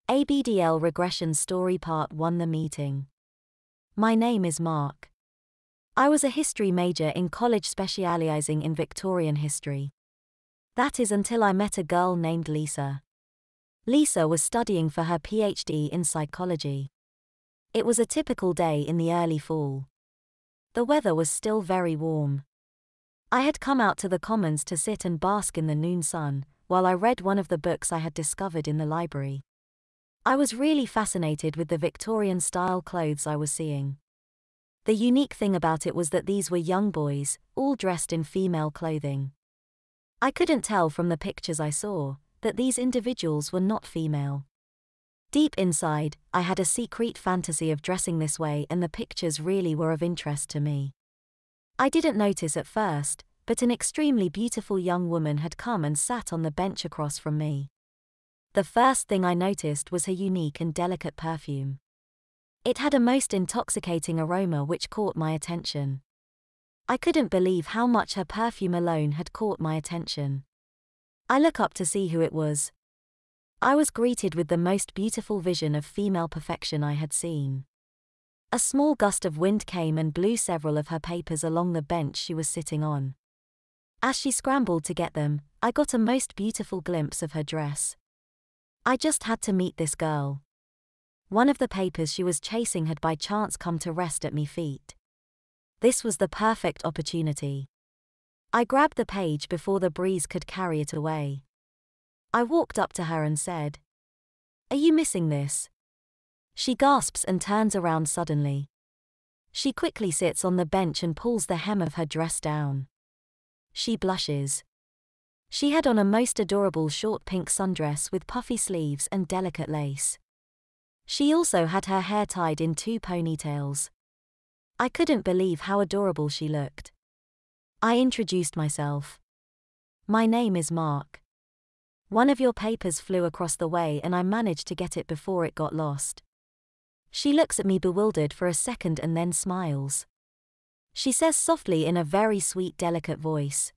ABDL Regression Story Part 1 The Meeting. My name is Mark. I was a history major in college specializing in Victorian history. That is until I met a girl named Lisa. Lisa was studying for her PhD in psychology. It was a typical day in the early fall. The weather was still very warm. I had come out to the commons to sit and bask in the noon sun, while I read one of the books I had discovered in the library. I was really fascinated with the Victorian-style clothes I was seeing. The unique thing about it was that these were young boys, all dressed in female clothing. I couldn't tell from the pictures I saw that these individuals were not female. Deep inside, I had a secret fantasy of dressing this way, and the pictures really were of interest to me. I didn't notice at first, but an extremely beautiful young woman had come and sat on the bench across from me. The first thing I noticed was her unique and delicate perfume. It had a most intoxicating aroma which caught my attention. I couldn't believe how much her perfume alone had caught my attention. I looked up to see who it was. I was greeted with the most beautiful vision of female perfection I had seen. A small gust of wind came and blew several of her papers along the bench she was sitting on. As she scrambled to get them, I got a most beautiful glimpse of her dress. I just had to meet this girl. One of the papers she was chasing had by chance come to rest at my feet. This was the perfect opportunity. I grabbed the page before the breeze could carry it away. I walked up to her and said, "Are you missing this?" She gasps and turns around suddenly. She quickly sits on the bench and pulls the hem of her dress down. She blushes. She had on a most adorable short pink sundress with puffy sleeves and delicate lace. She also had her hair tied in 2 ponytails. I couldn't believe how adorable she looked. I introduced myself. "My name is Mark. One of your papers flew across the way and I managed to get it before it got lost." She looks at me bewildered for a second and then smiles. She says softly in a very sweet, delicate voice,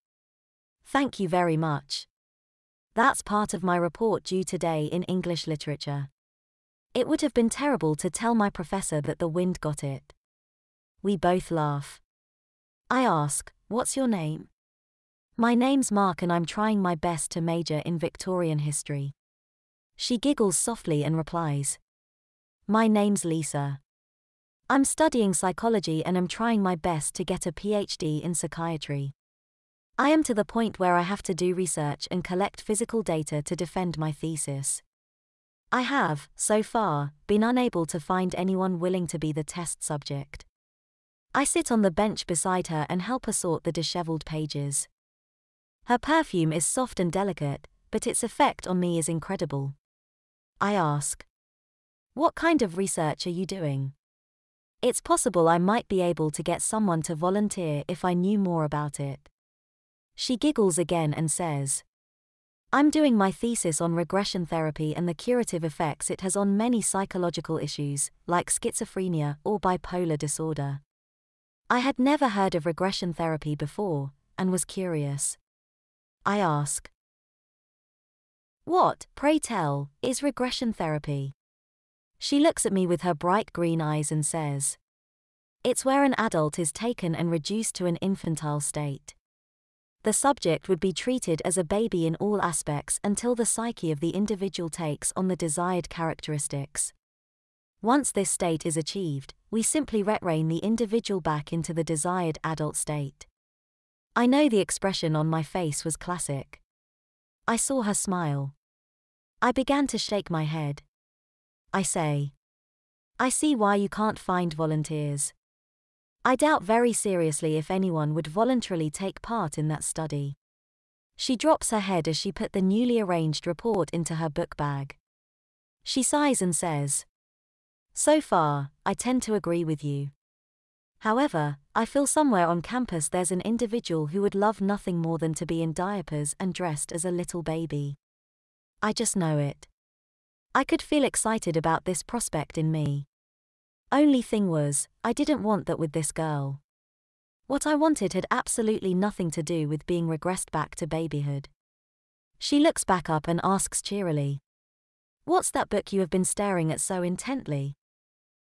"Thank you very much. That's part of my report due today in English literature. It would have been terrible to tell my professor that the wind got it." We both laugh. I ask, "What's your name?" "My name's Mark and I'm trying my best to major in Victorian history." She giggles softly and replies, "My name's Lisa. I'm studying psychology and am trying my best to get a PhD in psychiatry. I am to the point where I have to do research and collect physical data to defend my thesis. I have, so far, been unable to find anyone willing to be the test subject." I sit on the bench beside her and help her sort the disheveled pages. Her perfume is soft and delicate, but its effect on me is incredible. I ask, "What kind of research are you doing? It's possible I might be able to get someone to volunteer if I knew more about it." She giggles again and says, "I'm doing my thesis on regression therapy and the curative effects it has on many psychological issues, like schizophrenia or bipolar disorder." I had never heard of regression therapy before, and was curious. I ask, "What, pray tell, is regression therapy?" She looks at me with her bright green eyes and says, "It's where an adult is taken and reduced to an infantile state. The subject would be treated as a baby in all aspects until the psyche of the individual takes on the desired characteristics. Once this state is achieved, we simply retrain the individual back into the desired adult state." I know the expression on my face was classic. I saw her smile. I began to shake my head. I say, "I see why you can't find volunteers. I doubt very seriously if anyone would voluntarily take part in that study." She drops her head as she put the newly arranged report into her book bag. She sighs and says, "So far, I tend to agree with you. However, I feel somewhere on campus there's an individual who would love nothing more than to be in diapers and dressed as a little baby. I just know it. I could feel excited about this prospect in me. Only thing was, I didn't want that with this girl. What I wanted had absolutely nothing to do with being regressed back to babyhood." She looks back up and asks cheerily, What's that book you have been staring at so intently?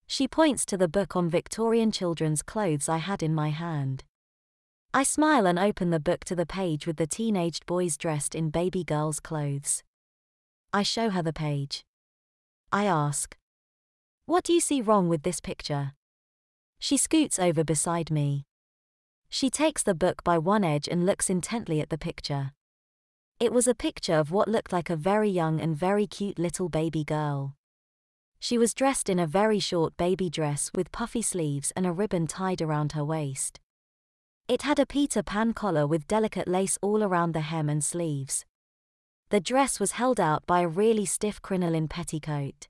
She points to the book on Victorian children's clothes I had in my hand. I smile and open the book to the page with the teenaged boys dressed in baby girls' clothes. I show her the page. I ask, "What do you see wrong with this picture?" She scoots over beside me. She takes the book by one edge and looks intently at the picture. It was a picture of what looked like a very young and very cute little baby girl. She was dressed in a very short baby dress with puffy sleeves and a ribbon tied around her waist. It had a Peter Pan collar with delicate lace all around the hem and sleeves. The dress was held out by a really stiff crinoline petticoat.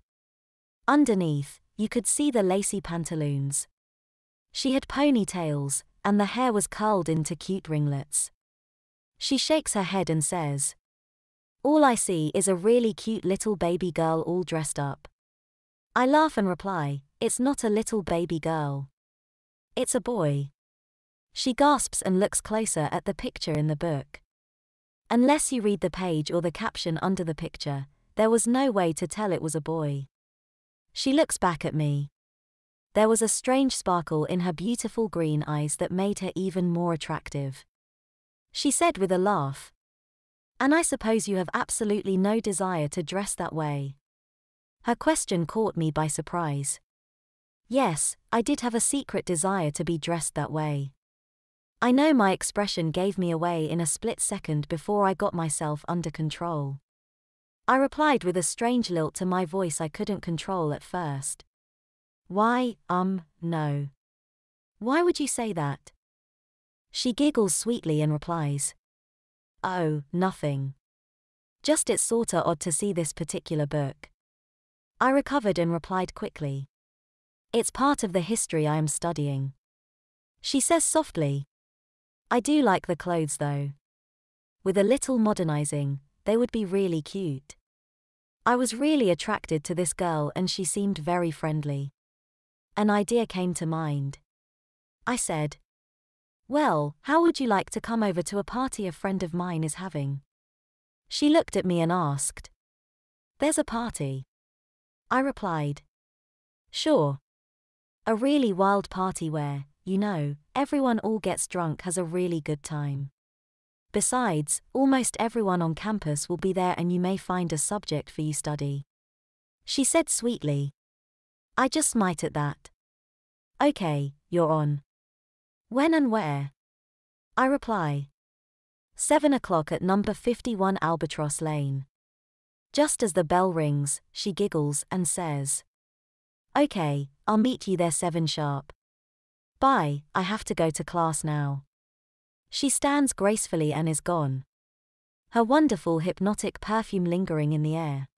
Underneath, you could see the lacy pantaloons. She had ponytails, and the hair was curled into cute ringlets. She shakes her head and says, "All I see is a really cute little baby girl all dressed up." I laugh and reply, "It's not a little baby girl. It's a boy." She gasps and looks closer at the picture in the book. Unless you read the page or the caption under the picture, there was no way to tell it was a boy. She looks back at me. There was a strange sparkle in her beautiful green eyes that made her even more attractive. She said with a laugh, "And I suppose you have absolutely no desire to dress that way?" Her question caught me by surprise. Yes, I did have a secret desire to be dressed that way. I know my expression gave me away in a split second before I got myself under control. I replied with a strange lilt to my voice I couldn't control at first. "Why, no. Why would you say that?" She giggles sweetly and replies, "Oh, nothing. Just it's sorta odd to see this particular book." I recovered and replied quickly, "It's part of the history I am studying." She says softly, "I do like the clothes though. With a little modernizing, they would be really cute." I was really attracted to this girl and she seemed very friendly. An idea came to mind. I said, "Well, how would you like to come over to a party a friend of mine is having?" She looked at me and asked, "There's a party?" I replied, "Sure. A really wild party where, everyone all gets drunk, has a really good time. Besides, almost everyone on campus will be there and you may find a subject for you study." She said sweetly. I just smite at that. "Okay, you're on. When and where?" I reply, 7 o'clock at number 51 Albatross Lane. Just as the bell rings, she giggles and says, "Okay, I'll meet you there 7 sharp. Bye, I have to go to class now." She stands gracefully and is gone. Her wonderful hypnotic perfume lingering in the air.